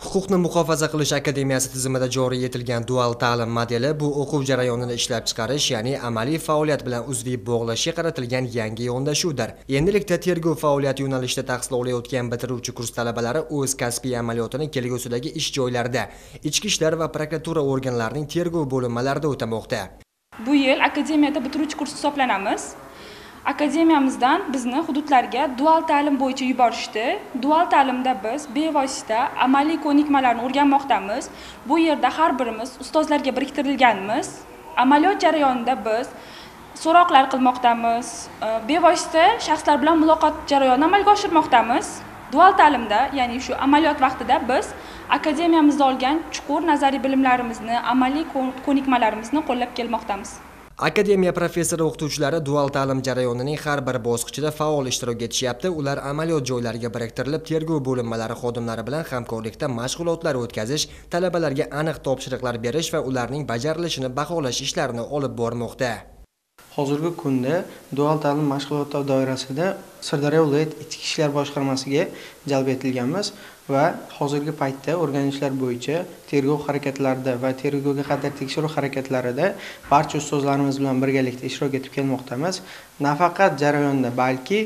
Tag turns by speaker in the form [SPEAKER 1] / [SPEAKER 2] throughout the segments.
[SPEAKER 1] Huquqni muhofaza qilish akademiyasi tizimida joriy etilgan dual ta'lim modeli bu o'quv jarayonini ishlab chiqarish, ya'ni amaliy faoliyat bilan uzviy bog'lashga qaratilgan yangi yondashuvdir. Endilikda tergov faoliyati yo'nalishida tahsil olayotgan bitiruvchi kurs talabalari o'z kasbiy amaliyotini kelgusidagi ish joylarida, ichki ishlar va prokuratura organlarining tergov bo'linmalarida o'tamoqda.
[SPEAKER 2] Bu yil akademiyada bitiruvchi kurs hisoblanamiz. Akademiyamizdan bizni hududlarga dual ta'lim bo'yicha yuborishdi. Dual ta'limda biz bevosita amaliy ko'nikmalarni o'rganmoqdamiz. Bu yerda har birimiz ustozlarga biriktirilganmiz. Amaliyot jarayonida biz so'roqlar qilmoqdamiz. Bevosita shaxslar bilan muloqot jarayonini amalga oshirmoqdamiz. Dual ta'limda, ya'ni shu amaliyot vaqtida biz akademiyamizda olgan chuqur nazariy bilimlarimizni, amaliy ko'nikmalarimizni qo'llab kelmoqdamiz.
[SPEAKER 1] Akademiya professori o'qituvchilari dual ta'lim jarayonining har bir bosqichida faol ishtirok etishyapti. Ular amaliyot joylariga biriktirilib, tergov bo'linmalari xodimlari bilan hamkorlikda mashg'ulotlar o'tkazish, talabalarga aniq topshiriqlar berish va ularning bajarilishini baholash ishlarini olib bormoqda.
[SPEAKER 3] Hozirgi kunda dual ta'lim mashg'ulotlar doirasida Sirdaryo viloyat ichki ishlar boshqarmasiga jalb etilganmiz va hozirgi paytda o'rganishlar bo'yicha tergov harakatlarida va tergovga qadar tekshiruv harakatlarida barcha ustozlarimiz bilan birgalikda ishtirok etib kelmoqdamiz. Nafaqat jarayonda, balki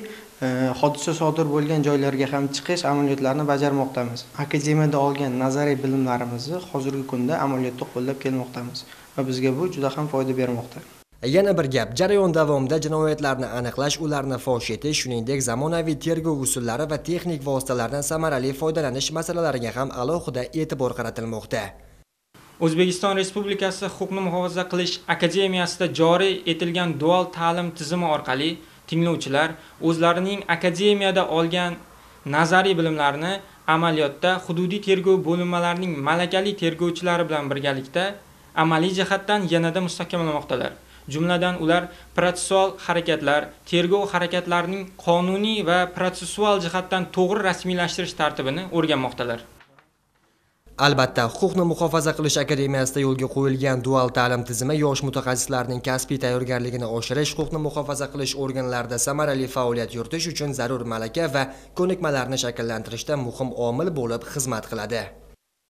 [SPEAKER 3] hodisa sodir bo'lgan joylarga ham chiqish amaliyotlarini bajarmoqdamiz. Akademiyada olgan nazariy bilimlarimizni hozirgi kunda amaliyotda qo'llab kelmoqdamiz va bizga bu juda ham foyda bermoqda.
[SPEAKER 1] Yana bir gap, jarayon davomida jinoyatlarni aniqlash, ularni fosh etish, shuningdek zamonaviy tergov usullari va texnik vositalardan samarali foydalanish masalalariga ham alohida e'tibor qaratilmoqda.
[SPEAKER 4] O'zbekiston Respublikasi Huquqni muhofaza qilish akademiyasida joriy etilgan dual ta'lim tizimi orqali tinglovchilar o'zlarining akademiyada olgan nazariy bilimlarini amaliyotda hududiy tergov bo'linmalarining malakali tergovchilari bilan birgalikda amaliy jihatdan yanada mustahkamlamoqdalar. Jumladan ular protsessual harakatlar, tergov harakatlarining qonuniy va protsessual jihatdan to'g'ri rasmiylashtirish tartibini o'rganmoqdalar.
[SPEAKER 1] Albatta, Huquqni muhofaza qilish akademiyasida yo'lga qo'yilgan dual ta'lim tizimi yosh mutaxassislarning kasbiy tayyorgarligini oshirish, huquqni muhofaza qilish organlarida samarali faoliyat yuritish uchun zarur malaka va ko'nikmalarni shakllantirishda muhim omil bo'lib xizmat qiladi.